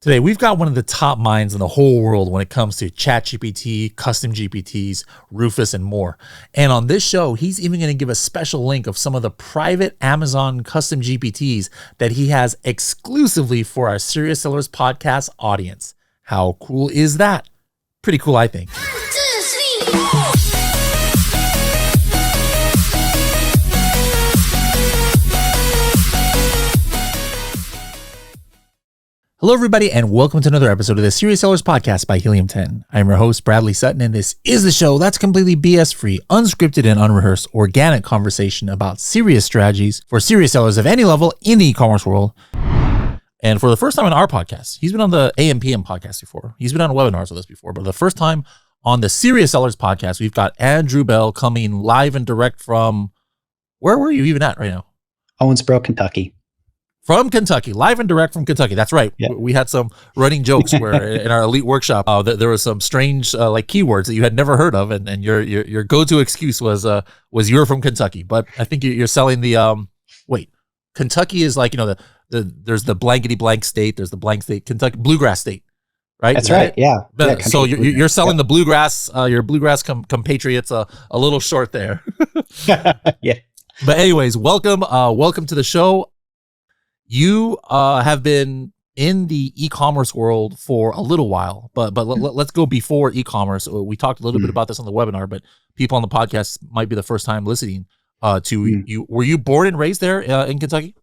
Today, we've got one of the top minds in the whole world when it comes to ChatGPT, custom GPTs, Rufus, and more. And on this show, he's even going to give a special link of some of the private Amazon custom GPTs that he has exclusively for our Serious Sellers podcast audience. How cool is that? Pretty cool, I think. Hello, everybody, and welcome to another episode of the Serious Sellers Podcast by Helium 10. I'm your host, Bradley Sutton, and this is the show that's completely BS-free, unscripted, and unrehearsed, organic conversation about serious strategies for serious sellers of any level in the e-commerce world. And for the first time on our podcast, he's been on the AM PM podcast before. He's been on webinars with us before, but the first time on the Serious Sellers Podcast, we've got Andrew Bell coming live and direct from, where were you even at right now? Owensboro, Kentucky. From Kentucky, live and direct from Kentucky. That's right. Yeah. We had some running jokes where in our elite workshop, there was some strange like keywords that you had never heard of, and your go-to excuse was you're from Kentucky. But I think you're selling the Kentucky is like, there's the blankety blank state, there's the blank state, Kentucky bluegrass state, right? That's right. Yeah. So you're selling the bluegrass, your bluegrass compatriots a little short there. Yeah. But anyways, welcome to the show. You have been in the e-commerce world for a little while, but let's go before e-commerce. We talked a little bit about this on the webinar, but people on the podcast might be the first time listening to you. Were you born and raised there in Kentucky?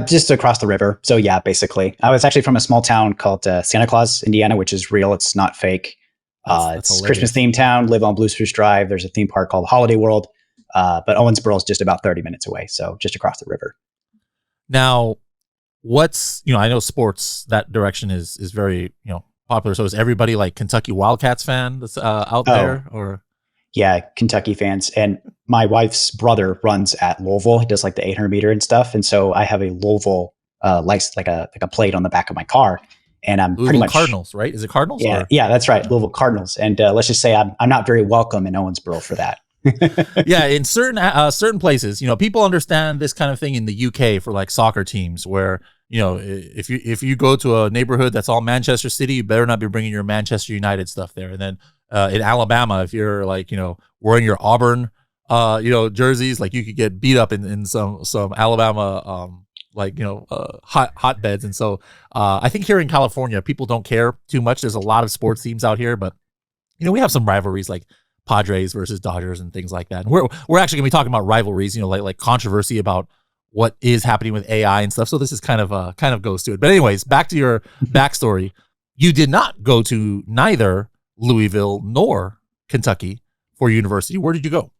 Just across the river. So yeah, basically. I was actually from a small town called Santa Claus, Indiana, which is real. It's not fake. It's a Christmas themed town, live on Blue Spruce Drive. There's a theme park called Holiday World. But Owensboro is just about 30 minutes away. So just across the river. Now, I know sports, that direction is very, popular. So is everybody like Kentucky Wildcats fan that's out there, or? Yeah, Kentucky fans. And my wife's brother runs at Louisville. He does like the 800 meter and stuff. And so I have a Louisville like a plate on the back of my car. And I'm Louisville pretty much Cardinals, right? Is it Cardinals? Yeah, that's right. Louisville Cardinals. And let's just say I'm not very welcome in Owensboro for that. Yeah, in certain places, people understand this kind of thing in the UK for like soccer teams, where if you go to a neighborhood that's all Manchester City, you better not be bringing your Manchester United stuff there. And then in Alabama, if you're like wearing your Auburn jerseys, like you could get beat up in some Alabama hotbeds. And so I think here in California, people don't care too much. There's a lot of sports teams out here, but we have some rivalries like Padres versus Dodgers and things like that. And we're actually gonna be talking about rivalries, like controversy about what is happening with AI and stuff. So this is kind of goes to it. But anyways, back to your backstory. You did not go to neither Louisville nor Kentucky for university. Where did you go?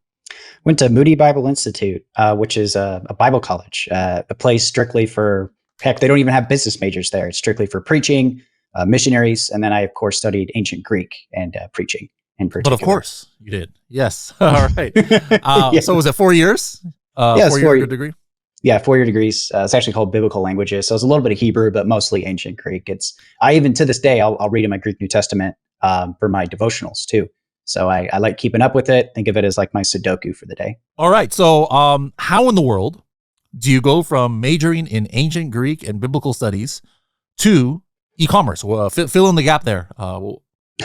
Went to Moody Bible Institute, which is a Bible college, a place strictly for, heck, they don't even have business majors there. It's strictly for preaching, missionaries. And then I, of course, studied ancient Greek and preaching. But of course you did. Yes. All right. Yeah. So was it 4 years? Yeah, 4-year degree? Yeah, 4-year degrees. It's actually called biblical languages. So it's a little bit of Hebrew, but mostly ancient Greek. I even to this day, I'll read in my Greek New Testament for my devotionals too. So I like keeping up with it. Think of it as like my Sudoku for the day. All right. So how in the world do you go from majoring in ancient Greek and biblical studies to e-commerce? Well, fill in the gap there.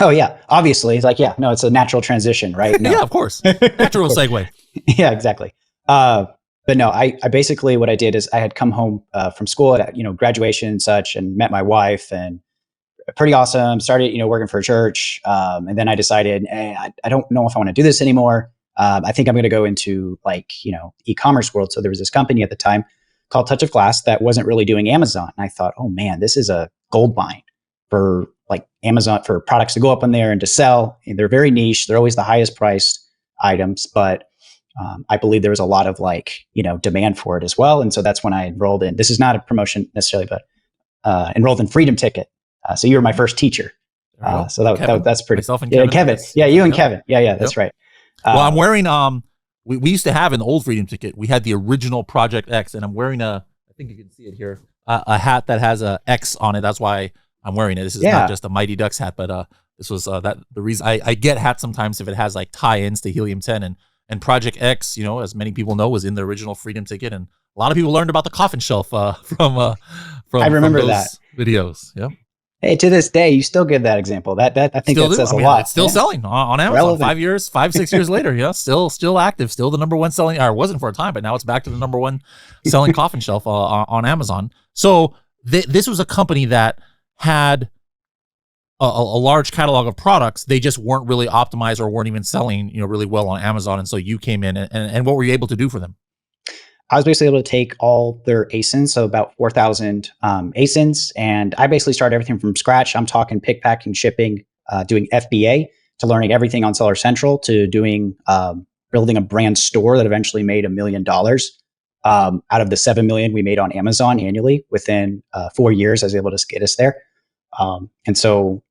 Oh yeah, obviously. It's like, it's a natural transition, right? No. Yeah, of course. Natural segue. Yeah, exactly. But no, I basically, what I did is I had come home from school at, graduation and such, and met my wife, and pretty awesome. Started, working for a church. And then I decided, I don't know if I want to do this anymore. I think I'm going to go into e-commerce world. So there was this company at the time called Touch of Glass that wasn't really doing Amazon. And I thought, oh man, this is a gold mine for like Amazon, for products to go up on there and to sell. And they're very niche. They're always the highest priced items, but I believe there was a lot of demand for it as well. And so that's when I enrolled in, this is not a promotion necessarily, but enrolled in Freedom Ticket. So you were my first teacher. So that's pretty. Myself and Kevin. Kevin. Yeah, you and Kevin. Yeah, that's right. Well, I'm wearing, we used to have an old Freedom Ticket. We had the original Project X, and I'm wearing I think you can see it here, a hat that has a X on it. That's why I'm wearing it. This is not just a Mighty Ducks hat, but this was the reason I get hats sometimes if it has like tie-ins to Helium 10 and Project X, as many people know, was in the original Freedom Ticket, and a lot of people learned about the coffin shelf from I remember that. videos. Yep. Hey, to this day, you still give that example. That I think Still that do. says I a mean, lot. it's still selling on Amazon. Relevant. 6 years later. Yeah, still active. Still the number one selling, or it wasn't for a time, but now it's back to the number one selling coffin shelf on Amazon. So this was a company that had a large catalog of products. They just weren't really optimized or weren't even selling, really well on Amazon. And so you came in and what were you able to do for them? I was basically able to take all their ASINs, so about 4,000 ASINs, and I basically started everything from scratch. I'm talking pick, packing, shipping, doing FBA, to learning everything on Seller Central, to doing building a brand store that eventually made $1 million out of the 7 million we made on Amazon annually. Within 4 years, I was able to get us there. And so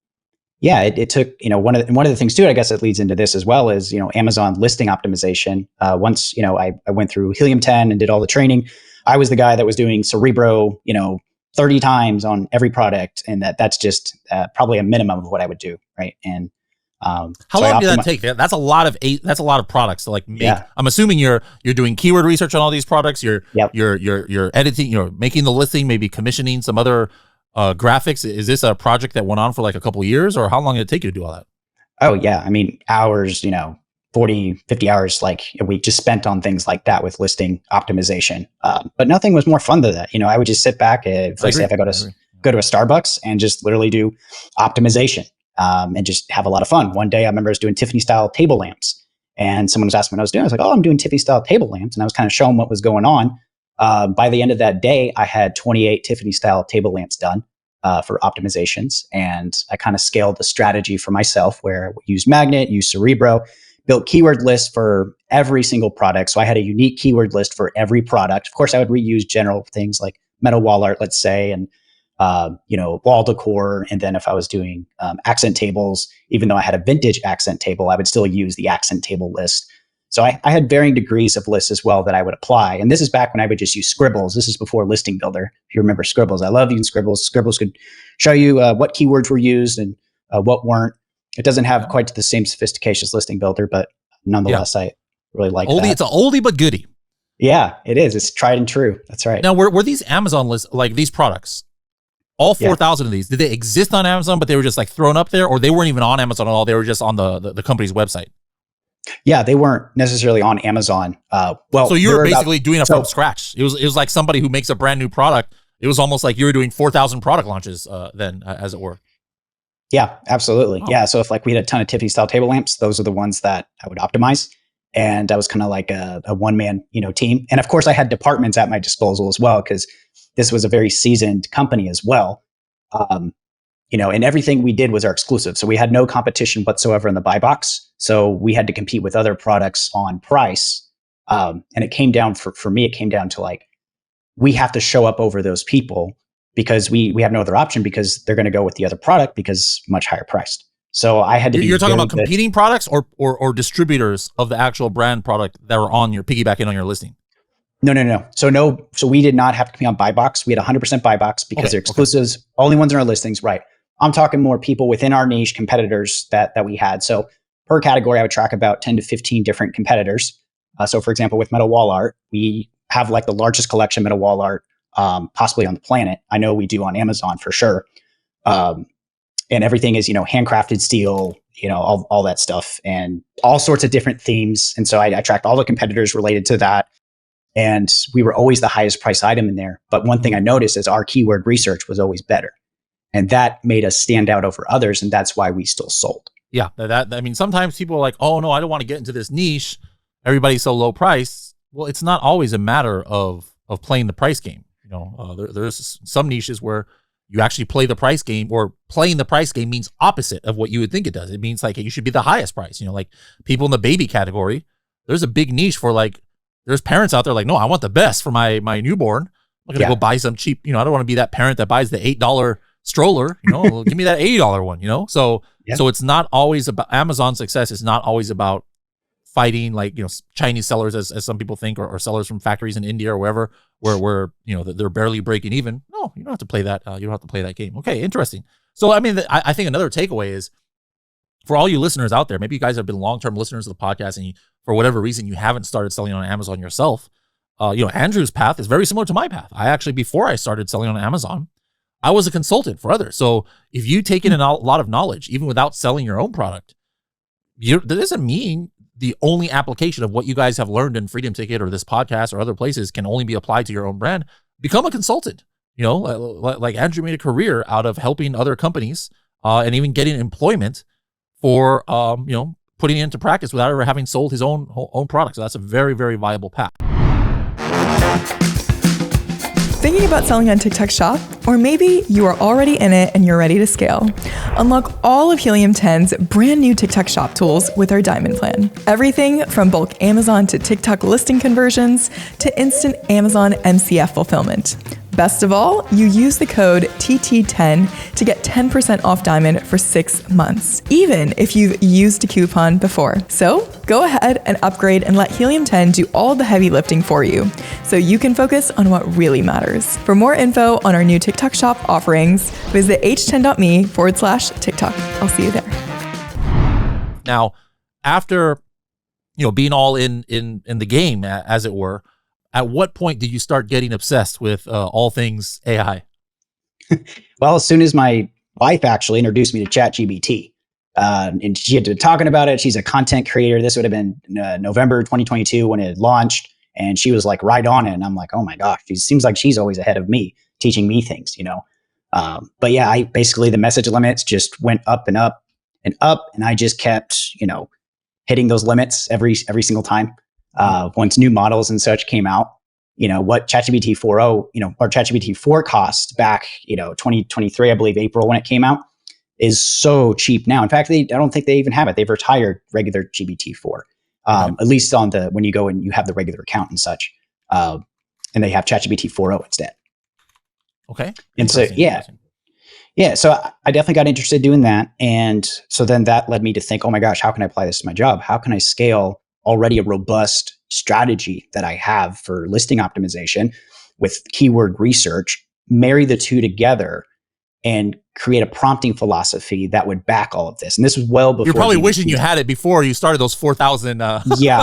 yeah, it took, one of the things too, I guess it leads into this as well, is, Amazon listing optimization. Once, I went through Helium 10 and did all the training, I was the guy that was doing Cerebro, 30 times on every product. And that's just probably a minimum of what I would do. Right. And how long did that take? That's a lot of products to like make. Yeah. I'm assuming you're doing keyword research on all these products. You're editing, making the listing, maybe commissioning some other graphics. Is this a project that went on for like a couple of years, or how long did it take you to do all that? Oh yeah. I mean, hours, 40, 50 hours, like we just spent on things like that with listing optimization. But nothing was more fun than that. I would just sit back, if I go to a Starbucks and just literally do optimization, and just have a lot of fun. One day I remember I was doing Tiffany style table lamps, and someone was asking what I was doing. I was like, oh, I'm doing Tiffany style table lamps. And I was kind of showing what was going on. By the end of that day, I had 28 Tiffany style table lamps done for optimizations. And I kind of scaled the strategy for myself, where I used Magnet, used Cerebro, built keyword lists for every single product. So I had a unique keyword list for every product. Of course, I would reuse general things like metal wall art, let's say, and wall decor. And then if I was doing accent tables, even though I had a vintage accent table, I would still use the accent table list. So I had varying degrees of lists as well that I would apply. And this is back when I would just use Scribbles. This is before Listing Builder. If you remember Scribbles, I love using Scribbles. Scribbles could show you what keywords were used and what weren't. It doesn't have quite the same sophistication as Listing Builder, but nonetheless, I really like that. It's an oldie but goodie. Yeah, it is. It's tried and true. That's right. Now, were these Amazon lists, like these products, all 4,000 of these, did they exist on Amazon, but they were just like thrown up there, or they weren't even on Amazon at all? They were just on the company's website? Yeah, they weren't necessarily on Amazon. So you were basically doing it from scratch. It was like somebody who makes a brand new product. It was almost like you were doing 4,000 product launches then, as it were. Yeah, absolutely. Oh. Yeah. So if like we had a ton of Tiffany style table lamps, those are the ones that I would optimize. And I was kind of like a one-man, team. And of course I had departments at my disposal as well, because this was a very seasoned company as well. And everything we did was our exclusive. So we had no competition whatsoever in the buy box. So we had to compete with other products on price. And it came down for me, it came down to like, we have to show up over those people, because we have no other option, because they're going to go with the other product because much higher priced. So I had to. You're talking about competing products or distributors of the actual brand product that were on your piggybacking on your listing? No. So we did not have to compete on buy box. We had 100% buy box because they're exclusives, only ones in our listings. Right. I'm talking more people within our niche, competitors that we had. So per category, I would track about 10 to 15 different competitors. So for example, with metal wall art, we have like the largest collection of metal wall art possibly on the planet. I know we do on Amazon for sure. And everything is, handcrafted steel, all that stuff, and all sorts of different themes. And so I tracked all the competitors related to that. And we were always the highest price item in there. But one thing I noticed is our keyword research was always better. And that made us stand out over others. And that's why we still sold. Yeah. Sometimes people are like, oh no, I don't want to get into this niche. Everybody's so low price. Well, it's not always a matter of playing the price game. There's some niches where you actually play the price game, or playing the price game means opposite of what you would think it does. It means like you should be the highest price, like people in the baby category. There's a big niche for like, there's parents out there like, no, I want the best for my newborn. I'm going to go buy some cheap, I don't want to be that parent that buys the $8 stroller, give me that $80 one, So it's not always about Amazon success. Is not always about fighting like, Chinese sellers as some people think, or sellers from factories in India or wherever, where they're barely breaking even. No, you don't have to play that. You don't have to play that game. Okay, interesting. So, I think another takeaway is, for all you listeners out there, maybe you guys have been long-term listeners of the podcast, and for whatever reason, you haven't started selling on Amazon yourself. Andrew's path is very similar to my path. I actually, before I started selling on Amazon, I was a consultant for others. So if you take in a lot of knowledge, even without selling your own product, that doesn't mean the only application of what you guys have learned in Freedom Ticket or this podcast or other places can only be applied to your own brand. Become a consultant. You know, like Andrew made a career out of helping other companies and even getting employment for, you know, putting it into practice without ever having sold his own product. So that's a very, very viable path. Thinking about selling on TikTok Shop? Or maybe you are already in it and you're ready to scale. Unlock all of Helium 10's brand new TikTok Shop tools with our Diamond Plan. Everything from bulk Amazon to TikTok listing conversions to instant Amazon MCF fulfillment. Best of all, you use the code TT10 to get 10% off Diamond for 6 months, even if you've used a coupon before. So go ahead and upgrade and let Helium 10 do all the heavy lifting for you, so you can focus on what really matters. For more info on our new TikTok Shop offerings, visit h10.me/TikTok. I'll see you there. Now, after, you know, being all in the game, as it were, at what point did you start getting obsessed with all things AI? Well, as soon as my wife actually introduced me to ChatGPT, and she had been talking about it. She's a content creator. This would have been November 2022 when it launched, and she was like right on it. And I'm like, oh my gosh, she seems like she's always ahead of me, teaching me things, you know. But yeah, I basically the message limits just went up and up and up, and I just kept, you know, hitting those limits every single time. Once new models and such came out, you know, what ChatGPT 4.0, you know, or ChatGPT 4 cost back, you know, 2023, I believe April when it came out, is so cheap now. In fact, I don't think they even have it. They've retired regular GPT 4, at least on when you go and you have the regular account and such, and they have ChatGPT 4.0 instead. Okay. And so, yeah. So I definitely got interested doing that. And so then that led me to think, oh my gosh, how can I apply this to my job? How can I scale already a robust strategy that I have for listing optimization with keyword research, marry the two together and create a prompting philosophy that would back all of this. And this was well before. You're probably GPT. wishing you had it before you started those 4,000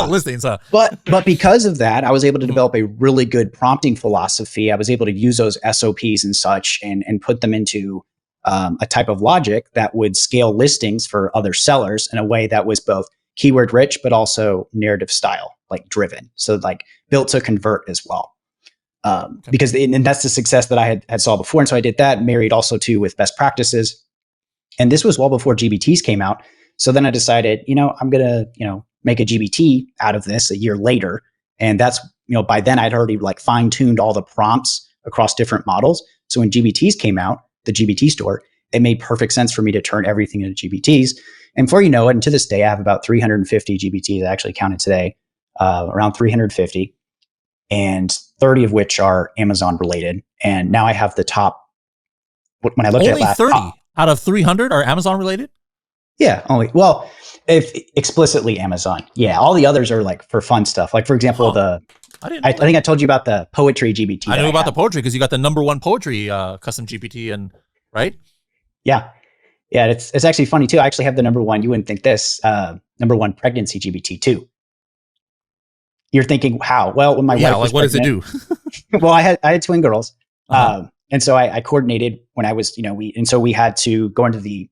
listings. Huh? But because of that, I was able to develop a really good prompting philosophy. I was able to use those SOPs and such and put them into a type of logic that would scale listings for other sellers in a way that was both keyword rich, but also narrative style, like driven. So like built to convert as well. Because and that's the success that I had saw before. And so I did that, married also too with best practices. And this was well before GBTs came out. So then I decided, you know, I'm going to, you know, make a GBT out of this a year later. And that's, you know, by then I'd already like fine tuned all the prompts across different models. So when GBTs came out, the GBT store, it made perfect sense for me to turn everything into GBTs. And before you know it, and to this day, I have about 350 GBTs. I actually counted today, around 350, and 30 of which are Amazon related. And now I have the top. When I looked only at last, 30 out of 300 are Amazon related. Yeah, only. Well, if explicitly Amazon, yeah. All the others are like for fun stuff. Like for example, I think I told you about the poetry GBT. I knew about the poetry because you got the #1 poetry custom GPT, and right. Yeah. Yeah, it's actually funny too. I actually have the #1. You wouldn't think this #1 pregnancy GBT too. You're thinking how? Well, when my wife was what pregnant, does it do? well, I had twin girls, and so I coordinated when I was, you know, we had to go into the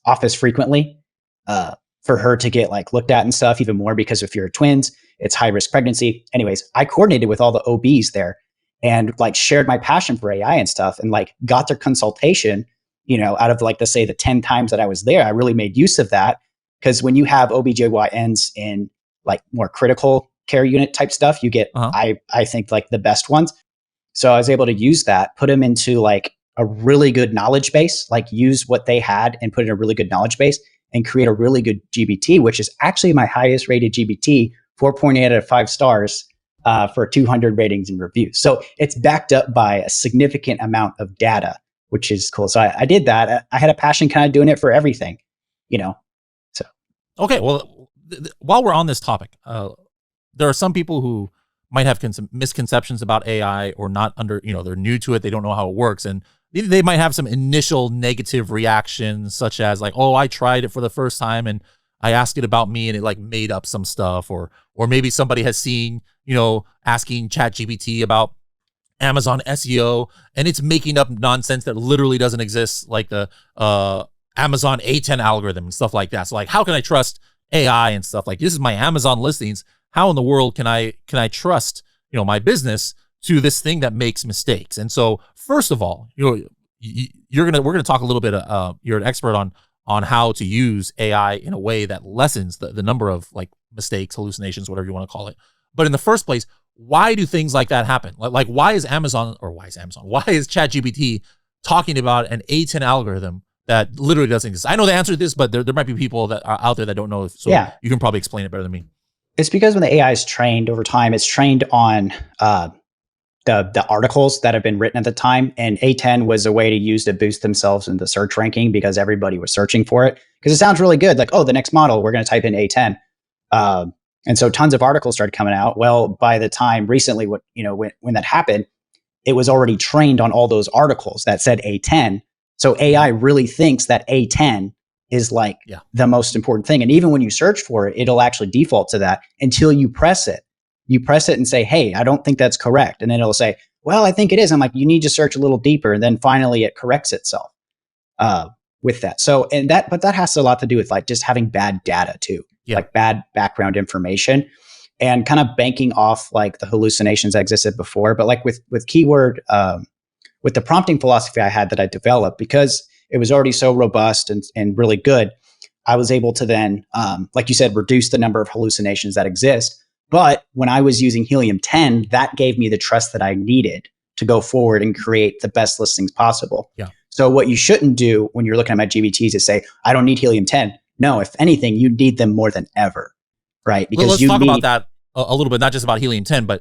office frequently for her to get like looked at and stuff even more because if you're twins, it's high risk pregnancy. Anyways, I coordinated with all the OBs there and like shared my passion for AI and stuff and like got their consultation. You know, out of like, let's say the 10 times that I was there, I really made use of that because when you have OBGYNs in like more critical care unit type stuff, you get, I think like the best ones. So I was able to use that, put them into like a really good knowledge base, like use what they had and put in a really good knowledge base and create a really good GBT, which is actually my highest rated GBT, 4.8 out of 5 stars for 200 ratings and reviews. So it's backed up by a significant amount of data, which is cool. So I did that. I had a passion kind of doing it for everything, you know. So okay, well, while we're on this topic, there are some people who might have some misconceptions about AI or not they're new to it. They don't know how it works. And they might have some initial negative reactions, such as like, oh, I tried it for the first time and I asked it about me and it like made up some stuff. Or maybe somebody has seen, you know, asking ChatGPT about Amazon SEO, and it's making up nonsense that literally doesn't exist, like the Amazon A10 algorithm and stuff like that. So like, how can I trust AI and stuff? Like, this is my Amazon listings. How in the world can I trust, my business to this thing that makes mistakes? And so, first of all, we're gonna talk a little bit. You're an expert on how to use AI in a way that lessens the number of like mistakes, hallucinations, whatever you want to call it. But in the first place, why do things like that happen? Like why is ChatGPT talking about an A10 algorithm that literally doesn't exist? I know the answer to this, but there might be people that are out there that don't know. So you can probably explain it better than me. It's because when the AI is trained over time, it's trained on the articles that have been written at the time. And A10 was a way to use to boost themselves in the search ranking because everybody was searching for it. Because it sounds really good. Like, oh, the next model, we're going to type in A10. And so tons of articles started coming out. Well, by the time recently, when that happened, it was already trained on all those articles that said A10. So AI really thinks that A10 is like the most important thing. And even when you search for it, it'll actually default to that until you press it. You press it and say, hey, I don't think that's correct. And then it'll say, well, I think it is. I'm like, you need to search a little deeper. And then finally it corrects itself with that. So, but that has a lot to do with like just having bad data too, like bad background information and kind of banking off like the hallucinations that existed before. But like with keyword, with the prompting philosophy I had that I developed, because it was already so robust and really good, I was able to then, like you said, reduce the number of hallucinations that exist. But when I was using Helium 10, that gave me the trust that I needed to go forward and create the best listings possible. Yeah. So what you shouldn't do when you're looking at my GBTs is say, I don't need Helium 10. No, if anything, you need them more than ever, right? Because let's talk about that a little bit, not just about Helium 10, but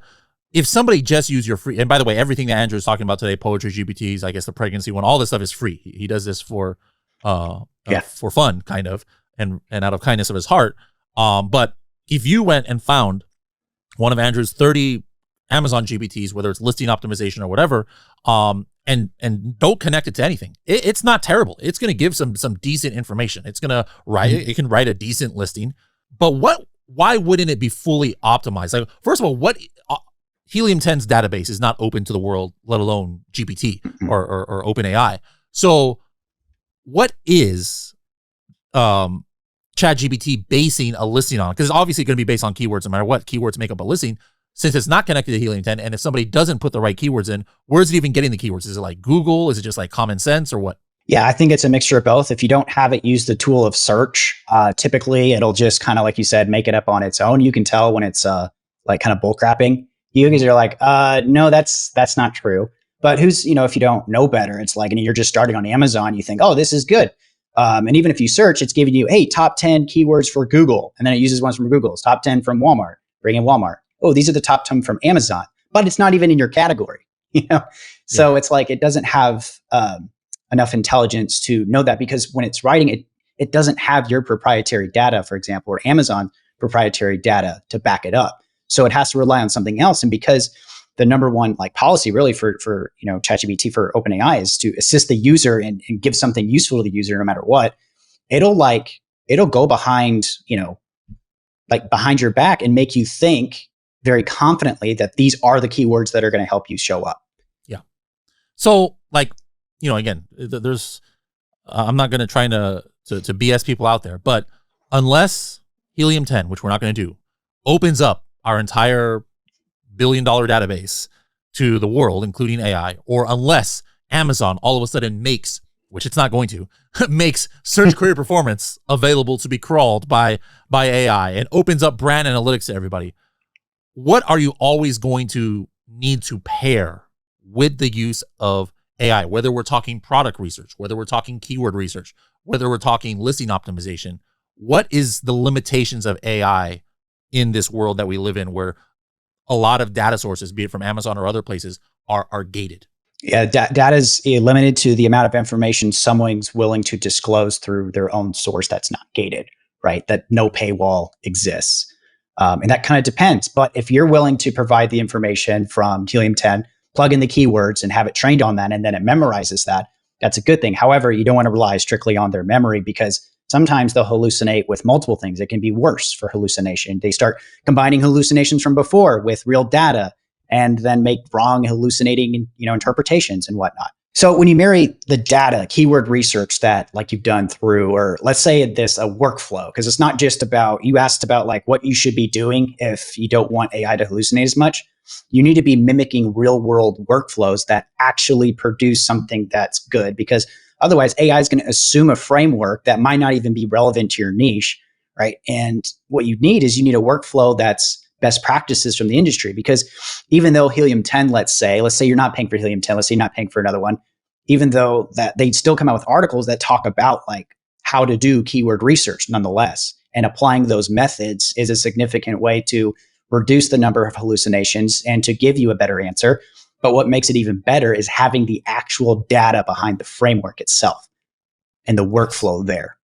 if somebody just used your free, and by the way, everything that Andrew is talking about today, poetry, GPTs, I guess the pregnancy one, all this stuff is free. He does this for fun, kind of, and out of kindness of his heart. But if you went and found one of Andrew's 30 Amazon GPTs, whether it's listing optimization or whatever, and don't connect it to anything, it's not terrible. It's going to give some decent information. It's going to write, it can write a decent listing, but why wouldn't it be fully optimized? Like, first of all, Helium 10's database is not open to the world, let alone GPT or OpenAI. So what is ChatGPT basing a listing on? Because it's obviously going to be based on keywords no matter what. Keywords make up a listing. Since it's not connected to Helium 10, and if somebody doesn't put the right keywords in, where is it even getting the keywords? Is it like Google? Is it just like common sense or what? Yeah, I think it's a mixture of both. If you don't have it use the tool of search, typically it'll just kind of, like you said, make it up on its own. You can tell when it's like kind of bullcrapping. You guys are like, no, that's not true. But if you don't know better, it's like, and you're just starting on Amazon, you think, oh, this is good. And even if you search, it's giving you, hey, top 10 keywords for Google. And then it uses ones from Google's top 10 from Walmart, bring in Walmart. Oh, these are the top 10 from Amazon, but it's not even in your category, So it's like, it doesn't have enough intelligence to know that, because when it's writing it, it doesn't have your proprietary data, for example, or Amazon proprietary data to back it up. So it has to rely on something else. And because the number one like policy really for ChatGPT for OpenAI is to assist the user and give something useful to the user no matter what, it'll go behind, like behind your back and make you think very confidently that these are the keywords that are going to help you show up. Yeah. So like, again, there's, I'm not going to try to BS people out there, but unless Helium 10, which we're not going to do, opens up our entire billion-dollar database to the world, including AI, or unless Amazon all of a sudden makes, which it's not going to, makes search query performance available to be crawled by AI and opens up brand analytics to everybody, what are you always going to need to pair with the use of AI? Whether we're talking product research, whether we're talking keyword research, whether we're talking listing optimization, what is the limitations of AI in this world that we live in, where a lot of data sources, be it from Amazon or other places, are gated? Yeah, data is limited to the amount of information someone's willing to disclose through their own source that's not gated, right? That no paywall exists. And that kind of depends. But if you're willing to provide the information from Helium 10, plug in the keywords and have it trained on that, and then it memorizes that, that's a good thing. However, you don't want to rely strictly on their memory, because sometimes they'll hallucinate with multiple things. It can be worse for hallucination. They start combining hallucinations from before with real data, and then make wrong, hallucinating, interpretations and whatnot. So when you marry the data, keyword research that like you've done through, or let's say this a workflow, because it's not just about, you asked about like what you should be doing if you don't want AI to hallucinate as much. You need to be mimicking real world workflows that actually produce something that's good, because otherwise AI is going to assume a framework that might not even be relevant to your niche, right? And what you need is you need a workflow that's best practices from the industry, because even though Helium 10, let's say you're not paying for Helium 10, let's say you're not paying for another one, even though that they still come out with articles that talk about like how to do keyword research nonetheless. And applying those methods is a significant way to reduce the number of hallucinations and to give you a better answer. But what makes it even better is having the actual data behind the framework itself and the workflow there.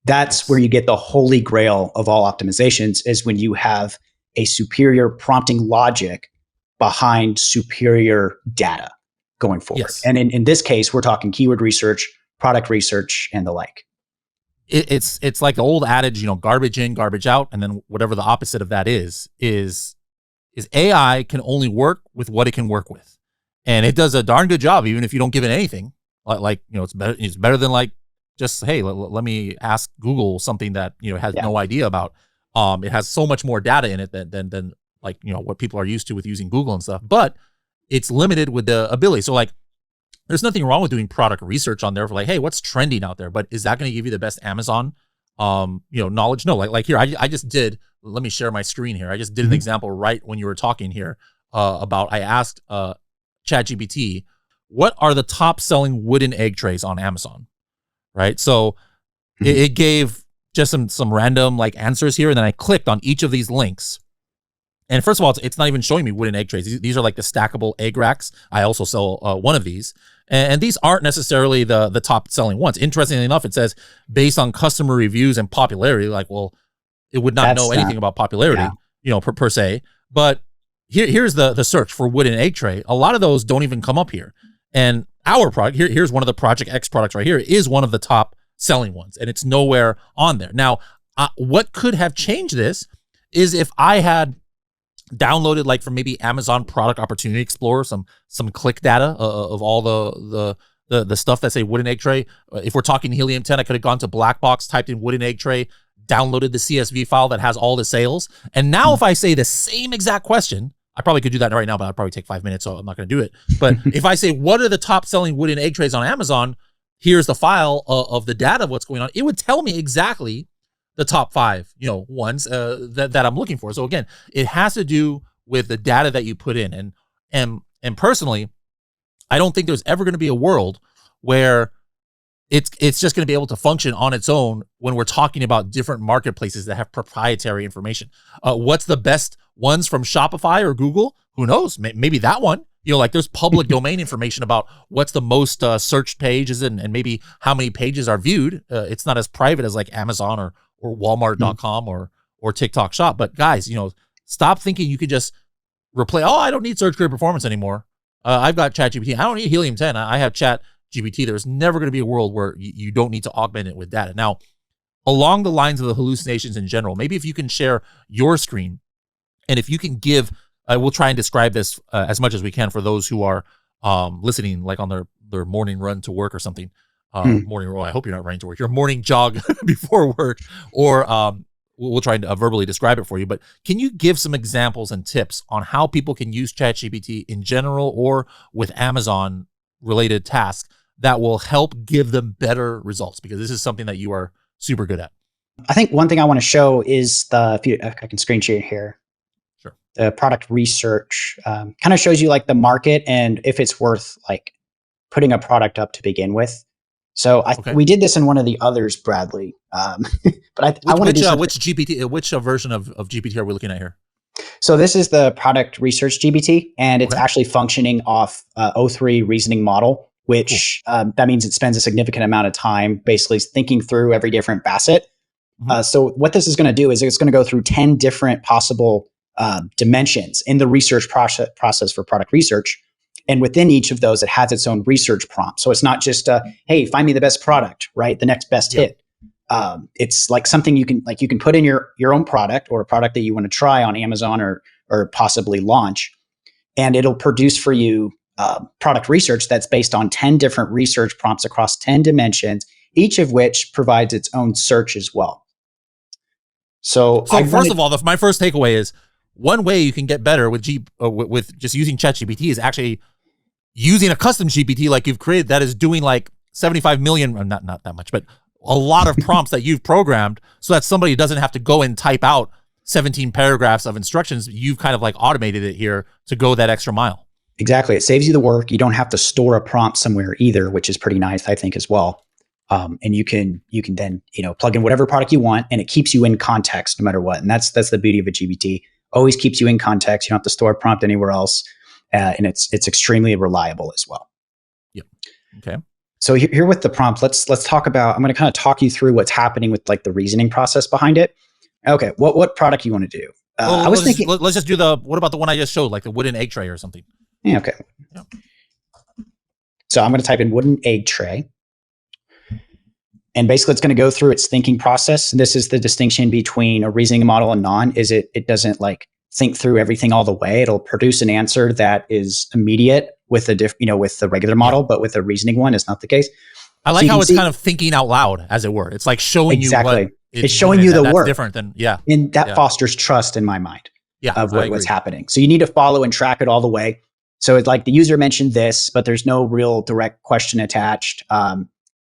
That's where you get the holy grail of all optimizations, is when you have a superior prompting logic behind superior data going forward. Yes. And in this case, we're talking keyword research, product research, and the like. It's like the old adage, garbage in, garbage out. And then whatever the opposite of that is AI can only work with what it can work with. And it does a darn good job, even if you don't give it anything. It's better than like, just, hey, let me ask Google something that, has no idea about. It has so much more data in it than like, what people are used to with using Google and stuff, but it's limited with the ability. So like, there's nothing wrong with doing product research on there for like, hey, what's trending out there? But is that going to give you the best Amazon, knowledge? No, like here, I just did, let me share my screen here. I just did an example right when you were talking here about, I asked ChatGPT, what are the top selling wooden egg trays on Amazon? Right. So it gave just some random like answers here. And then I clicked on each of these links. And first of all, it's not even showing me wooden egg trays. These are like the stackable egg racks. I also sell one of these. And these aren't necessarily the top selling ones. Interestingly enough, it says based on customer reviews and popularity, like, well, it would not know anything about popularity, per se. But here's the search for wooden egg tray. A lot of those don't even come up here. And our product, here's one of the Project X products right here, is one of the top selling ones. And it's nowhere on there. Now, what could have changed this is if I had downloaded like from maybe Amazon Product Opportunity Explorer, some click data of all the stuff that say wooden egg tray. If we're talking Helium 10, I could have gone to Blackbox, typed in wooden egg tray, downloaded the CSV file that has all the sales. And now if I say the same exact question, I probably could do that right now, but I'd probably take 5 minutes, so I'm not going to do it. But if I say, what are the top selling wooden egg trays on Amazon? Here's the file of the data of what's going on. It would tell me exactly the top 5, ones that I'm looking for. So again, it has to do with the data that you put in. And personally, I don't think there's ever going to be a world where it's just going to be able to function on its own when we're talking about different marketplaces that have proprietary information. What's the best ones from Shopify or Google? Who knows? Maybe that one. Like there's public domain information about what's the most searched pages and maybe how many pages are viewed. It's not as private as like Amazon or Walmart.com or TikTok Shop. But guys, stop thinking you could just replace. Oh, I don't need search query performance anymore. I've got ChatGPT. I don't need Helium 10. I have ChatGPT. There's never going to be a world where you don't need to augment it with data. Now, along the lines of the hallucinations in general, maybe if you can share your screen, and if you can give, we'll try and describe this as much as we can for those who are listening, like on their morning run to work or something. Morning roll. I hope you're not running to work. Your morning jog before work, or we'll try and verbally describe it for you. But can you give some examples and tips on how people can use ChatGPT in general or with Amazon related tasks that will help give them better results? Because this is something that you are super good at. I think one thing I want to show is if I can screen share here. Sure. The product research kind of shows you like the market and if it's worth like putting a product up to begin with. So we did this in one of the others, Bradley. But I want to do which GPT, which version of GPT are we looking at here? So this is the product research GPT, and it's actually functioning off O3 reasoning model, which that means it spends a significant amount of time basically thinking through every different facet. So what this is going to do is it's going to go through 10 different possible dimensions in the research process for product research. And within each of those, it has its own research prompt. So it's not just, hey, find me the best product, right? The next best hit. It's like something you can put in your own product or a product that you want to try on Amazon or possibly launch. and it'll produce for you product research that's based on 10 different research prompts across 10 dimensions, each of which provides its own search as well. So first of all, my first takeaway is one way you can get better with just using ChatGPT is actually using a custom GPT like you've created that is doing like 75 million, or not that much, but a lot of prompts that you've programmed so that somebody doesn't have to go and type out 17 paragraphs of instructions. You've kind of like automated it here to go that extra mile. Exactly. It saves you the work. You don't have to store a prompt somewhere either, which is pretty nice, I think, as well. And you can then, plug in whatever product you want, and it keeps you in context no matter what. And that's the beauty of a GPT. Always keeps you in context. You don't have to store a prompt anywhere else. And it's extremely reliable as well. Yep. Okay. So here with the prompt, let's talk about, I'm going to kind of talk you through what's happening with like the reasoning process behind it. Okay. What product you want to do? I was thinking, let's just do what about the one I just showed, like the wooden egg tray or something? Yeah. Okay. Yeah. So I'm going to type in wooden egg tray. And basically it's going to go through its thinking process. And this is the distinction between a reasoning model and non, is it doesn't like think through everything all the way. It'll produce an answer that is immediate with with the regular model, but with the reasoning one, it's not the case. I like how it's kind of thinking out loud, as it were. It's like showing you what it's showing you the work. Different than, And that fosters trust in my mind of what's happening. So you need to follow and track it all the way. So it's like the user mentioned this, but there's no real direct question attached.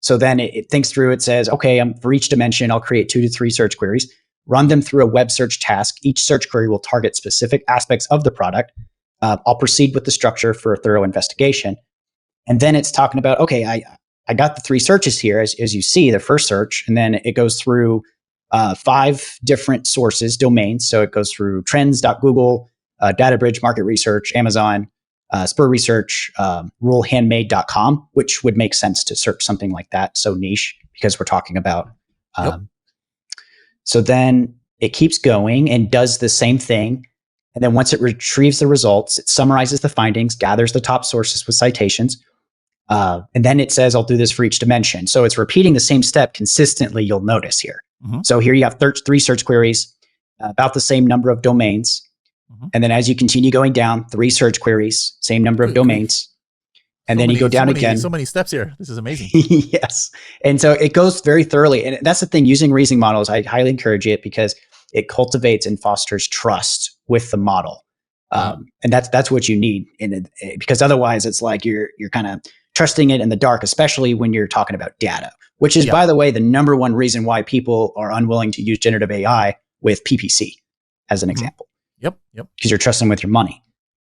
So then it thinks through, it says, okay, for each dimension, I'll create 2 to 3 search queries, run them through a web search task. Each search query will target specific aspects of the product. I'll proceed with the structure for a thorough investigation. And then it's talking about, okay, I got the 3 searches here, as you see, the first search, and then it goes through 5 different sources, domains. So it goes through trends.google, DataBridge, market research, Amazon, Spur Research, ruralhandmade.com, which would make sense to search something like that. So niche, because we're talking about. So then it keeps going and does the same thing. And then once it retrieves the results, it summarizes the findings, gathers the top sources with citations. And then it says, I'll do this for each dimension. So it's repeating the same step consistently, you'll notice here. Mm-hmm. So here you have 3 search queries, about the same number of domains. Mm-hmm. And then as you continue going down, 3 search queries, same number of domains. And then you go down again. So many steps here. This is amazing. Yes. And so it goes very thoroughly. And that's the thing, using reasoning models, I highly encourage it because it cultivates and fosters trust with the model. And that's what you need because otherwise it's like you're kind of trusting it in the dark, especially when you're talking about data, which is, by the way, the number one reason why people are unwilling to use generative AI with PPC as an example. Yep. Because you're trusting with your money.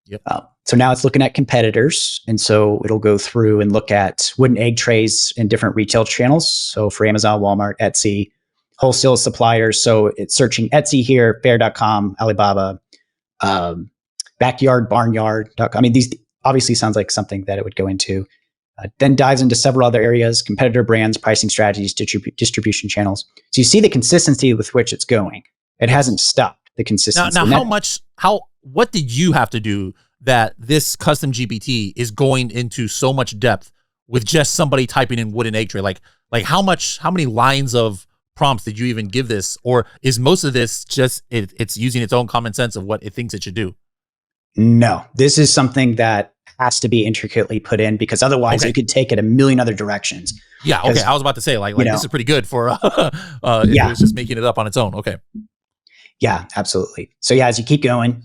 Yep. So now it's looking at competitors. And so it'll go through and look at wooden egg trays in different retail channels. So for Amazon, Walmart, Etsy, wholesale suppliers. So it's searching Etsy here, Faire.com, Alibaba, Backyard, Barnyard.com. I mean, these obviously sounds like something that it would go into. Then dives into several other areas, competitor brands, pricing strategies, distribution channels. So you see the consistency with which it's going. It hasn't stopped, the consistency. Now, what did you have to do that this custom GPT is going into so much depth with just somebody typing in wooden egg tray? Like how many lines of prompts did you even give this? Or is most of this just it's using its own common sense of what it thinks it should do? No, this is something that has to be intricately put in because otherwise it could take it a million other directions. Yeah. Okay. I was about to say like this is pretty good for if it was just making it up on its own. Okay. Yeah, absolutely. So as you keep going,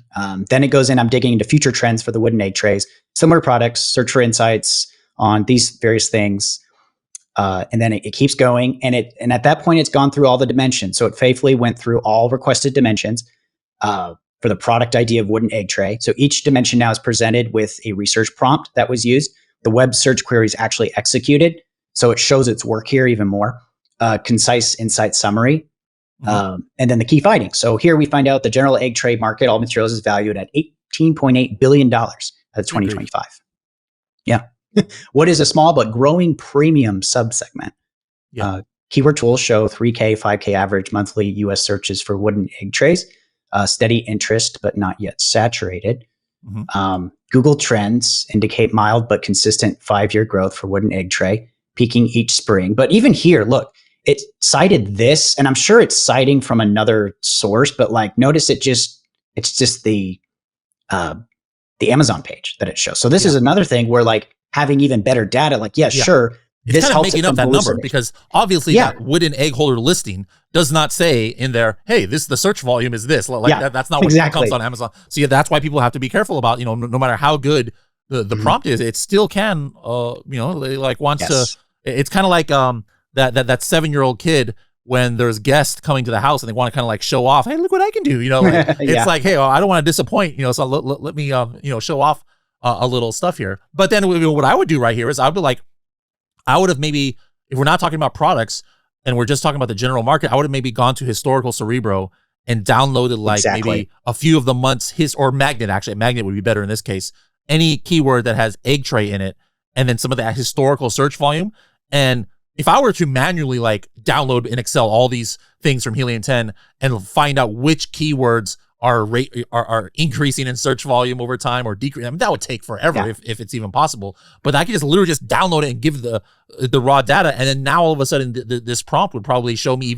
then it goes in, I'm digging into future trends for the wooden egg trays, similar products, search for insights on these various things. And then it keeps going. And at that point, it's gone through all the dimensions. So it faithfully went through all requested dimensions for the product ID of wooden egg tray. So each dimension now is presented with a research prompt that was used. The web search query is actually executed. So it shows its work here even more. Concise insight summary. And then the key findings. So here we find out the general egg tray market, all materials, is valued at $18.8 billion as 2025. Yeah. What is a small but growing premium subsegment? Yeah. Keyword tools show 3K, 5K average monthly US searches for wooden egg trays. Steady interest, but not yet saturated. Google Trends indicate mild but consistent 5-year growth for wooden egg tray, peaking each spring. But even here, look, it cited this, and I'm sure it's citing from another source, but like notice it's just the the Amazon page that it shows. So this is another thing where like having even better data, like, sure. It's this kind of helps making up that number because obviously that wooden egg holder listing does not say in there, hey, the search volume is this. Like that's not what comes on Amazon. So that's why people have to be careful about, no matter how good the prompt is, it still can, like wants to, it's kind of like that 7-year-old kid when there's guests coming to the house and they want to kind of like show off, hey, look what I can do. It's like, hey, I don't want to disappoint, so let me, show off a little stuff here. But then what I would do right here is I'd be like, I would have maybe, if we're not talking about products and we're just talking about the general market, I would have maybe gone to Historical Cerebro and downloaded maybe a few of the months, or Magnet, actually. Magnet would be better in this case. Any keyword that has egg tray in it, and then some of that historical search volume. And if I were to manually like download in Excel all these things from Helium 10 and find out which keywords are increasing in search volume over time or decreasing, I mean, that would take forever if it's even possible. But I could just literally just download it and give the raw data, and then now all of a sudden this prompt would probably show me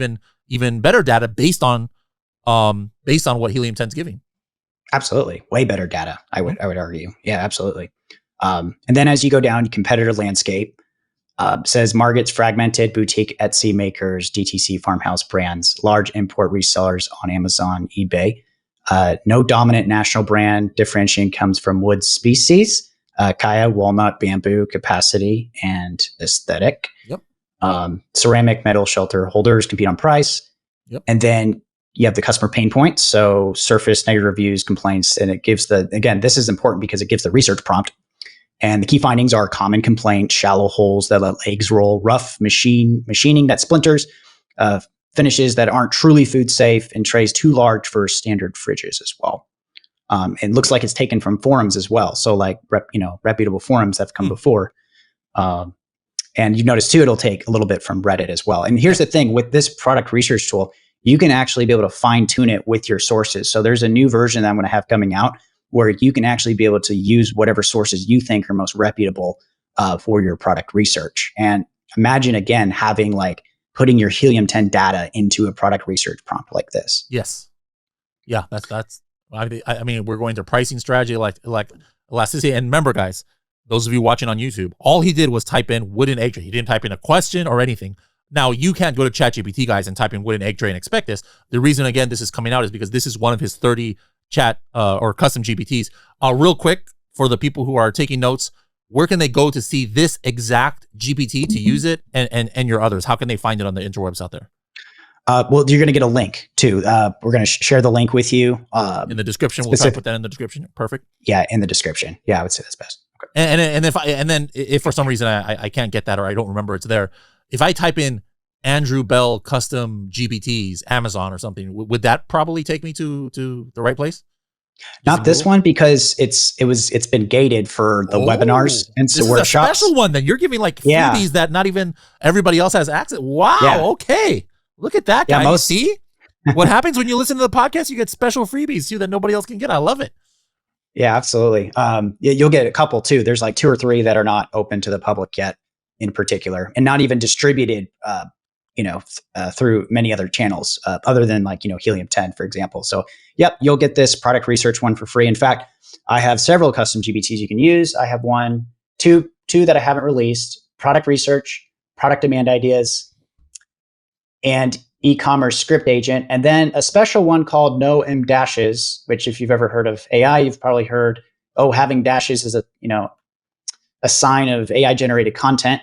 even better data based on what Helium 10 is giving. Absolutely, way better data. I would argue. Yeah, absolutely. And then as you go down, competitor landscape says markets fragmented, boutique Etsy makers, DTC farmhouse brands, large import resellers on Amazon, eBay. No dominant national brand. Differentiation comes from wood species, kaya, walnut, bamboo, capacity, and aesthetic. Yep. Ceramic, metal, shelter holders compete on price. Yep. And then you have the customer pain points. So surface, negative reviews, complaints, and it gives again, this is important because it gives the research prompt. And the key findings are common complaint, shallow holes that let eggs roll, rough machining that splinters, finishes that aren't truly food safe, and trays too large for standard fridges as well. It looks like it's taken from forums as well. So like, reputable forums have come before. And you notice too, it'll take a little bit from Reddit as well. And here's the thing with this product research tool, you can actually be able to fine tune it with your sources. So there's a new version that I'm going to have coming out where you can actually be able to use whatever sources you think are most reputable for your product research. And imagine again, having putting your Helium 10 data into a product research prompt like this. Yes. Yeah, that's I mean, we're going to pricing strategy like elasticity. And remember, guys, those of you watching on YouTube, all he did was type in wooden egg tray. He didn't type in a question or anything. Now, you can't go to ChatGPT, guys, and type in wooden egg tray and expect this. The reason, again, this is coming out is because this is one of his 30 chat or custom GPTs. Real quick, for the people who are taking notes, where can they go to see this exact GPT to use it and your others? How can they find it on the interwebs out there? Well, you're going to get a link too. We're going to share the link with you in the description. We'll try to put that in the description. Perfect. Yeah, in the description. Yeah, I would say that's best. Okay. And if for some reason I can't get that or I don't remember it's there, if I type in Andrew Bell custom GPTs, Amazon or something, would that probably take me to the right place? Not this one because it's been gated for the webinars and so workshops. This is a special one. Then you're giving freebies that not even everybody else has access. Wow. Yeah. Okay. Look at that, guy. See what happens when you listen to the podcast? You get special freebies too that nobody else can get. I love it. Yeah, absolutely. You'll get a couple too. There's 2 or 3 that are not open to the public yet, in particular, and not even distributed. Through many other channels other than Helium 10, for example. So, yep, you'll get this product research one for free. In fact, I have several custom GPTs you can use. I have two that I haven't released: product research, product demand ideas, and e-commerce script agent, and then a special one called no M dashes, which if you've ever heard of AI, you've probably heard, having dashes is a sign of AI generated content.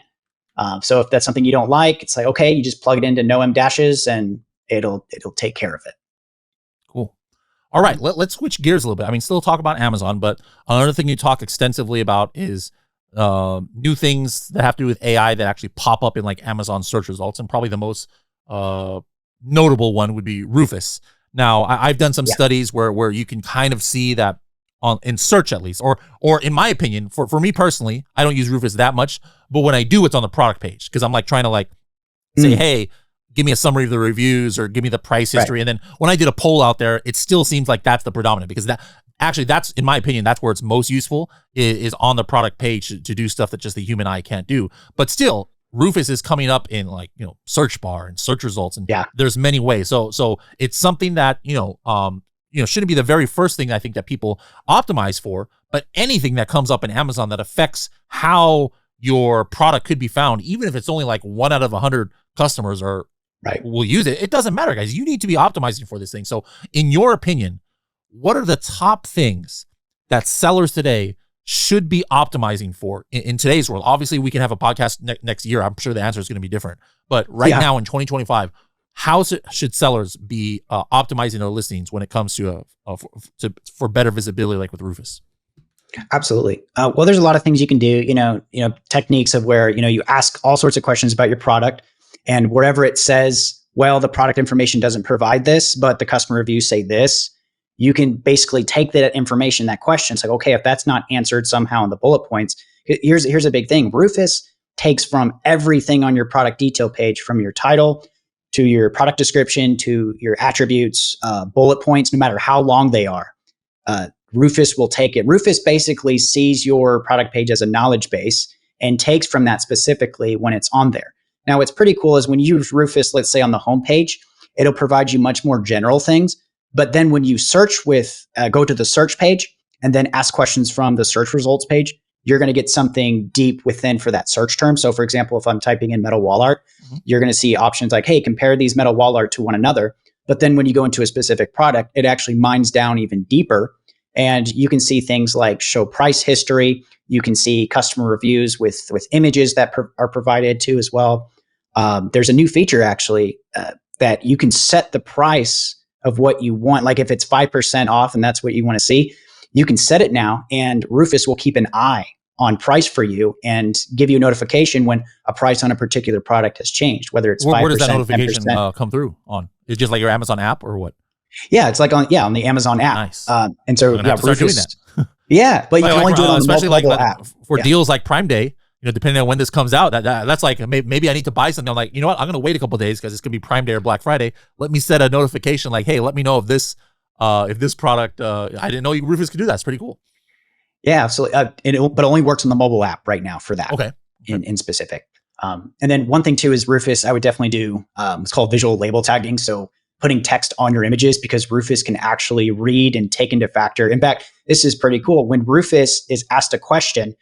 So if that's something you don't like, it's okay, you just plug it into no M dashes and it'll take care of it. Cool. All right, let's switch gears a little bit. I mean, still talk about Amazon, but another thing you talk extensively about is new things that have to do with AI that actually pop up in Amazon search results. And probably the most notable one would be Rufus. Now, I've done some studies where you can kind of see that in search at least, or in my opinion, for me personally, I don't use Rufus that much, but when I do, it's on the product page because I'm trying to say, hey, give me a summary of the reviews or give me the price history. Right. And then when I did a poll out there, it still seems like that's the predominant because that's in my opinion, that's where it's most useful is on the product page to do stuff that just the human eye can't do. But still, Rufus is coming up in search bar and search results, and there's many ways. So it's something that shouldn't be the very first thing I think that people optimize for, but anything that comes up in Amazon that affects how your product could be found, even if it's only like 1 out of 100 customers will use it, it doesn't matter, guys. You need to be optimizing for this thing. So in your opinion, what are the top things that sellers today should be optimizing for in today's world? Obviously, we can have a podcast next year. I'm sure the answer is going to be different. But right now in 2025, how should sellers be optimizing their listings when it comes to for better visibility, like with Rufus? Absolutely. Well, there's a lot of things you can do. Techniques of where you ask all sorts of questions about your product, and wherever it says, well, the product information doesn't provide this, but the customer reviews say this, you can basically take that information, that question. It's like, okay, if that's not answered somehow in the bullet points, here's a big thing. Rufus takes from everything on your product detail page, from your title to your product description to your attributes, bullet points, no matter how long they are. Rufus will take it. Rufus basically sees your product page as a knowledge base and takes from that specifically when it's on there. Now, what's pretty cool is when you use Rufus, let's say on the homepage, it'll provide you much more general things. But then when you search go to the search page and then ask questions from the search results page, you're going to get something deep within for that search term. So for example, if I'm typing in metal wall art, you're going to see options like, hey, compare these metal wall art to one another. But then when you go into a specific product, it actually mines down even deeper. And you can see things like show price history. You can see customer reviews with images that are provided too as well. There's a new feature actually that you can set the price of what you want. Like if it's 5% off and that's what you want to see, you can set it now, and Rufus will keep an eye on price for you and give you a notification when a price on a particular product has changed, whether it's 5%, where does that notification 10%. Come through on? Is it just like your Amazon app or what? Yeah, it's like on the Amazon app. Nice. And so Rufus, start doing that. Yeah, but you can only do it on especially the mobile like app. For deals like Prime Day. Depending on when this comes out, that's like maybe I need to buy something. I'm like, you know what? I'm going to wait a couple of days because it's going to be Prime Day or Black Friday. Let me set a notification like, hey, let me know if this product. I didn't know Rufus could do that. It's pretty cool. Yeah, absolutely. But it only works on the mobile app right now for that. Okay. In specific. And then one thing too is Rufus. I would definitely do. It's called visual label tagging. So putting text on your images, because Rufus can actually read and take into factor. In fact, this is pretty cool. When Rufus is asked a question,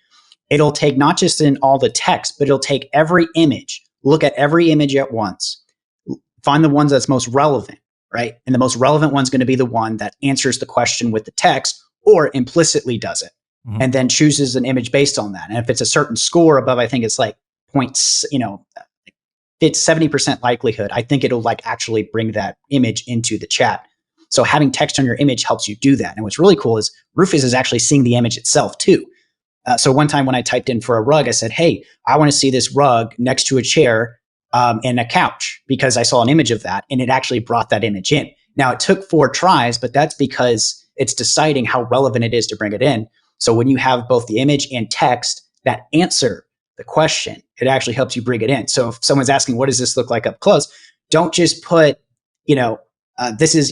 it'll take not just in all the text, but it'll take every image, look at every image at once, find the ones that's most relevant, right? And the most relevant one's going to be the one that answers the question with the text or implicitly does it, and then chooses an image based on that. And if it's a certain score above, I think it's like points, it's 70% likelihood, I think it'll like actually bring that image into the chat. So having text on your image helps you do that. And what's really cool is Rufus is actually seeing the image itself too. So one time when I typed in for a rug, I said, hey, I want to see this rug next to a chair and a couch, because I saw an image of that, and it actually brought that image in. Now, it took 4 tries, but that's because it's deciding how relevant it is to bring it in. So when you have both the image and text that answer the question, it actually helps you bring it in. So if someone's asking, what does this look like up close? Don't just put, this is,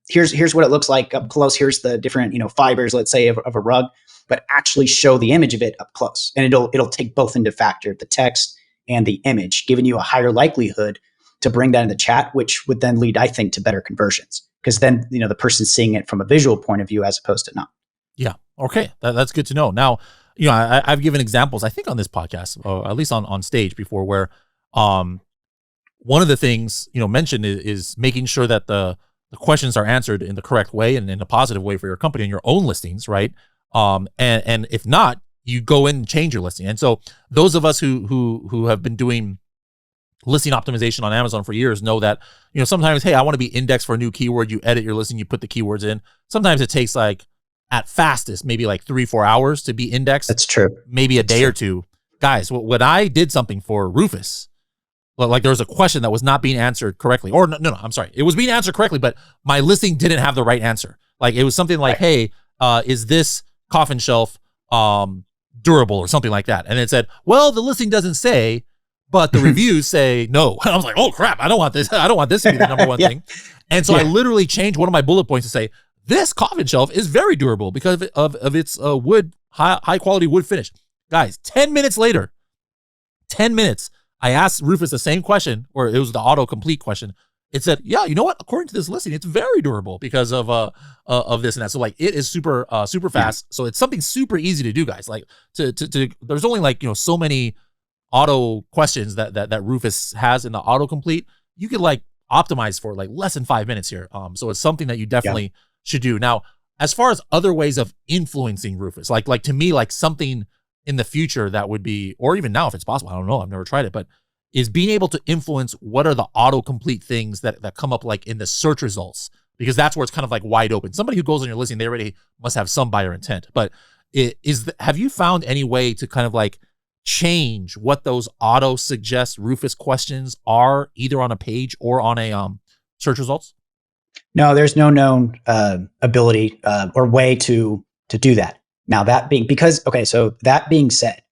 here's what it looks like up close. Here's the different, fibers, let's say, of a rug, but actually show the image of it up close. And it'll take both into factor, the text and the image, giving you a higher likelihood to bring that in the chat, which would then lead, I think, to better conversions. Because then, the person's seeing it from a visual point of view as opposed to not. Yeah. Okay. That's good to know. Now, I've given examples, I think, on this podcast, or at least on stage before, where one of the things, mentioned is making sure that the questions are answered in the correct way and in a positive way for your company and your own listings, right? And if not, you go in and change your listing. And so those of us who have been doing listing optimization on Amazon for years know that, sometimes, hey, I want to be indexed for a new keyword. You edit your listing, you put the keywords in. Sometimes it takes like, at fastest, maybe like 3-4 hours to be indexed. That's true. Maybe a day or two. Guys, when I did something for Rufus, like there was a question that was not being answered correctly, or no, I'm sorry. It was being answered correctly, but my listing didn't have the right answer. Like it was something like, hey, is this coffin shelf durable or something like that? And it said, well, the listing doesn't say, but the reviews say no. And I was like, oh crap, I don't want this. I don't want this to be the number one thing. And so I literally changed one of my bullet points to say, this coffin shelf is very durable because of its wood, high quality wood finish. Guys, 10 minutes later, I asked Rufus the same question, or it was the autocomplete question. it said, yeah, you know what? According to this listing, it's very durable because of this and that. So like it is super fast. So it's something super easy to do, guys. Like to there's only like, so many auto questions that Rufus has in the autocomplete. You could like optimize for like less than 5 minutes here. So it's something that you definitely should do. Now, as far as other ways of influencing Rufus, like to me, like something in the future that would be, or even now if it's possible, I don't know, I've never tried it, but is being able to influence what are the autocomplete things that come up like in the search results, because that's where it's kind of like wide open. Somebody who goes on your listing, they already must have some buyer intent. But have you found any way to kind of like change what those auto suggest Rufus questions are, either on a page or on a search results? No, there's no known ability or way to do that. Now that being said,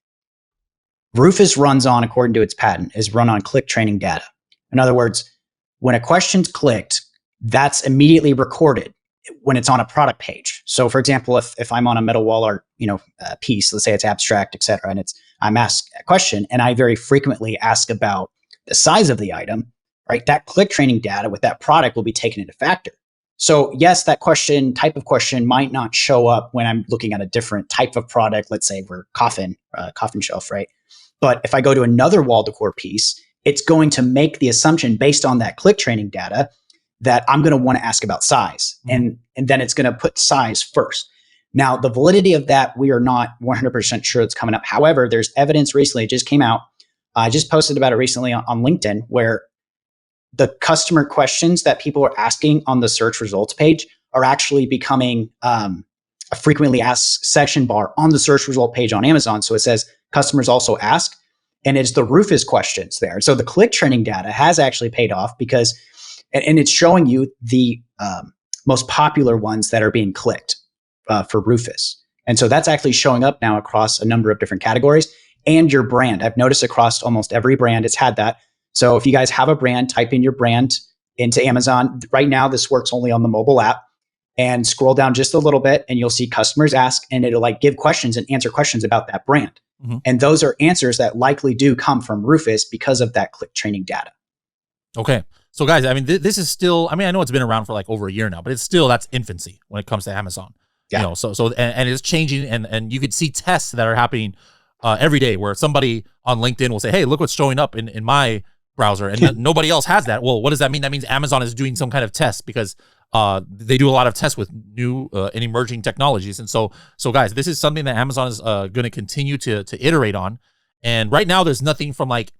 Rufus runs on, according to its patent, is run on click training data. In other words, when a question's clicked, that's immediately recorded when it's on a product page. So for example, if I'm on a metal wall art, piece, let's say it's abstract, et cetera, and I'm asked a question and I very frequently ask about the size of the item, right? That click training data with that product will be taken into factor. So yes, that type of question might not show up when I'm looking at a different type of product. Let's say we're coffin shelf, right? But if I go to another wall decor piece, it's going to make the assumption based on that click training data that I'm going to want to ask about size. And then it's going to put size first. Now, the validity of that, we are not 100% sure it's coming up. However, there's evidence recently, it just came out. I just posted about it recently on LinkedIn, where the customer questions that people are asking on the search results page are actually becoming a frequently asked section bar on the search result page on Amazon. So it says customers also ask, and it's the Rufus questions there. So the click training data has actually paid off because, and it's showing you the most popular ones that are being clicked for Rufus. And so that's actually showing up now across a number of different categories and your brand. I've noticed across almost every brand it's had that. So if you guys have a brand, type in your brand into Amazon. Right now, this works only on the mobile app. And scroll down just a little bit and you'll see customers ask, and it'll like give questions and answer questions about that brand. And those are answers that likely do come from Rufus because of that click training data. Okay. So guys, I mean, this is still, I mean, I know it's been around for like over a year now, but it's still, that's infancy when it comes to Amazon. Yeah. And it's changing, and you could see tests that are happening every day where somebody on LinkedIn will say, hey, look what's showing up in my browser, and nobody else has that. Well, what does that mean? That means Amazon is doing some kind of test, because they do a lot of tests with new and emerging technologies. And so guys, this is something that Amazon is going to continue to iterate on. And right now there's nothing from like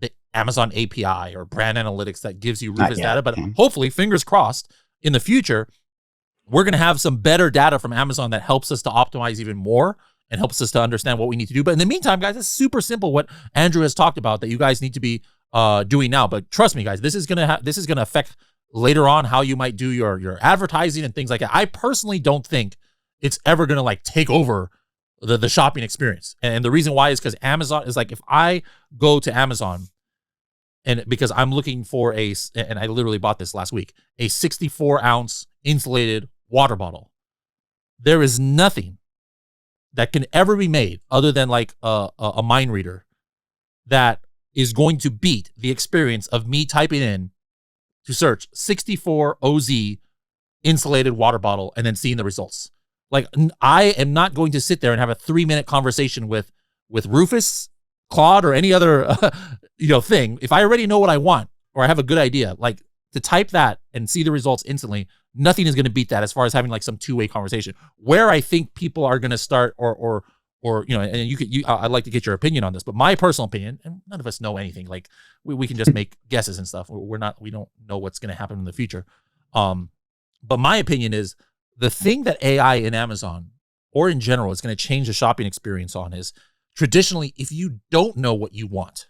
the Amazon API or brand analytics that gives you Rufus data, but hopefully, fingers crossed, in the future, we're going to have some better data from Amazon that helps us to optimize even more and helps us to understand what we need to do. But in the meantime, guys, it's super simple what Andrew has talked about that you guys need to be doing now. But trust me, guys, this is going to affect later on how you might do your advertising and things like that. I personally don't think it's ever going to like take over the shopping experience. And the reason why is because Amazon is like, if I go to Amazon and because I'm looking for and I literally bought this last week, a 64-ounce insulated water bottle, there is nothing that can ever be made other than like a mind reader that is going to beat the experience of me typing in to search 64 OZ insulated water bottle and then seeing the results. Like, I am not going to sit there and have a 3-minute conversation with Rufus, Claude, or any other thing. If I already know what I want or I have a good idea, like to type that and see the results instantly, nothing is going to beat that as far as having like some two-way conversation. Where I think people are going to start or and I'd like to get your opinion on this, but my personal opinion, and none of us know anything, like we can just make guesses and stuff. We don't know what's going to happen in the future. But my opinion is the thing that AI in Amazon or in general is going to change the shopping experience on is traditionally, if you don't know what you want,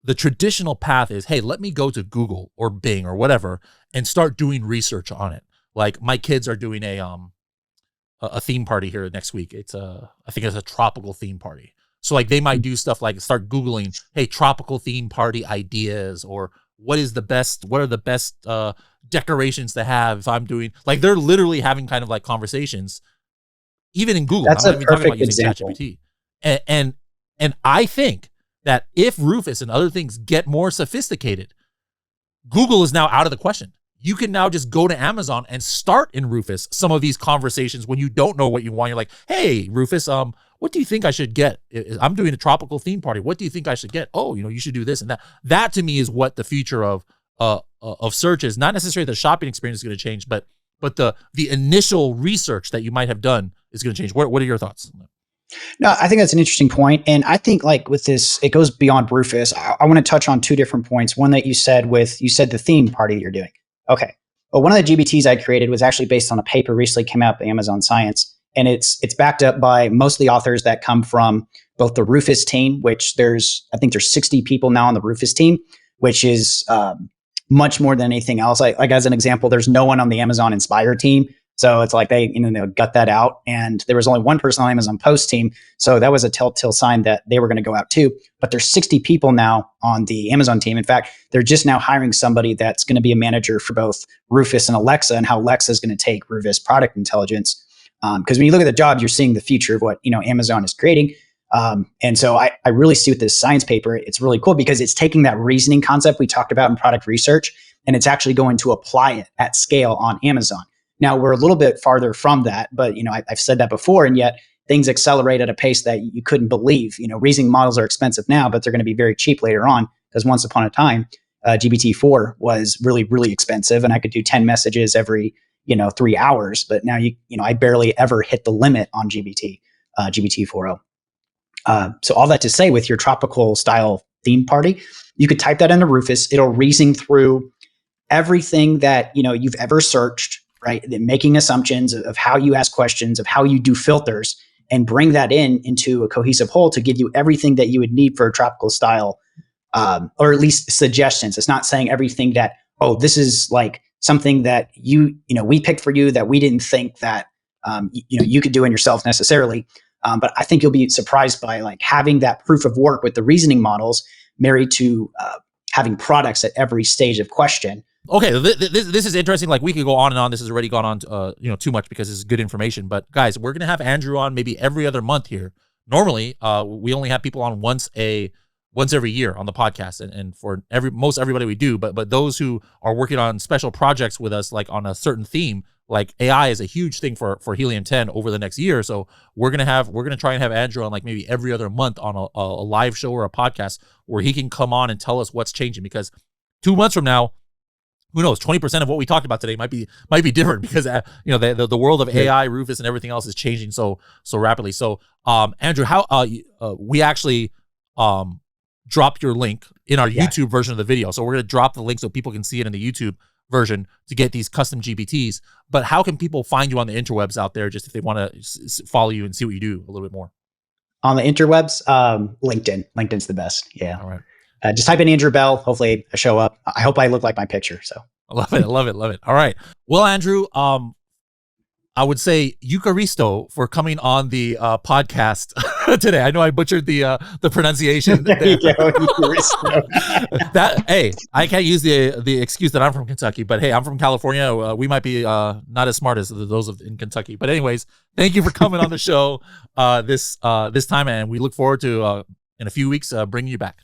the traditional path is, hey, let me go to Google or Bing or whatever and start doing research on it. Like my kids are doing a theme party here next week. I think it's a tropical theme party. So like they might do stuff like start Googling, hey, tropical theme party ideas, or what are the best decorations to have if I'm doing, like they're literally having kind of like conversations, even in Google. That's I'm a not even talking about perfect using example. ChatGPT. And I think that if Rufus and other things get more sophisticated, Google is now out of the question. You can now just go to Amazon and start in Rufus some of these conversations when you don't know what you want. You're like, hey, Rufus, what do you think I should get? I'm doing a tropical theme party. What do you think I should get? Oh, you should do this and that. That to me is what the future of search is. Not necessarily the shopping experience is going to change, but the initial research that you might have done is going to change. What are your thoughts? No, I think that's an interesting point. And I think like with this, it goes beyond Rufus. I want to touch on two different points. One that you said the theme party that you're doing. Okay. Well, one of the GBTs I created was actually based on a paper recently came out by Amazon Science. And it's backed up by mostly authors that come from both the Rufus team, which I think there's 60 people now on the Rufus team, which is much more than anything else. Like as an example, there's no one on the Amazon Inspire team. So it's like they gut that out. And there was only one person on Amazon Post team. So that was a telltale sign that they were going to go out too. But there's 60 people now on the Amazon team. In fact, they're just now hiring somebody that's going to be a manager for both Rufus and Alexa, and how Alexa is going to take Rufus product intelligence. Because when you look at the job, you're seeing the future of what Amazon is creating. And so I really see with this science paper, it's really cool because it's taking that reasoning concept we talked about in product research, and it's actually going to apply it at scale on Amazon. Now we're a little bit farther from that, but I've said that before, and yet things accelerate at a pace that you couldn't believe. Reasoning models are expensive now, but they're going to be very cheap later on, because once upon a time, GPT-4 was really, really expensive, and I could do 10 messages every 3 hours. But now I barely ever hit the limit on GPT-4o. So all that to say, with your tropical style theme party, you could type that into Rufus. It'll reason through everything that you've ever searched, right? Then making assumptions of how you ask questions, of how you do filters, and bring that into a cohesive whole to give you everything that you would need for a tropical style, or at least suggestions. It's not saying everything that, oh, this is like something that we picked for you that we didn't think that you could do in yourself necessarily. But I think you'll be surprised by like having that proof of work with the reasoning models married to having products at every stage of question. Okay, this is interesting. Like we could go on and on. This has already gone on too much because this is good information. But guys, we're gonna have Andrew on maybe every other month here. Normally, we only have people on once every year on the podcast, and for most everybody we do. But those who are working on special projects with us, like on a certain theme, like AI is a huge thing for Helium 10 over the next year. So we're gonna try and have Andrew on like maybe every other month on a live show or a podcast where he can come on and tell us what's changing, because 2 months from now, who knows, 20% of what we talked about today might be different, because the world of AI, Rufus, and everything else is changing so rapidly. So Andrew, how we actually drop your link in our YouTube version of the video. So we're going to drop the link so people can see it in the YouTube version to get these custom GPTs. But how can people find you on the interwebs out there, just if they want to follow you and see what you do a little bit more? On the interwebs, LinkedIn. LinkedIn's the best. Yeah. All right. Just type in Andrew Bell. Hopefully I show up. I hope I look like my picture. So I love it. All right. Well, Andrew, I would say Eucharisto for coming on the podcast today. I know I butchered the pronunciation. There you go, Eucharisto. Hey, I can't use the excuse that I'm from Kentucky, but hey, I'm from California. We might be not as smart as those in Kentucky. But anyways, thank you for coming on the show this time, and we look forward to in a few weeks bringing you back.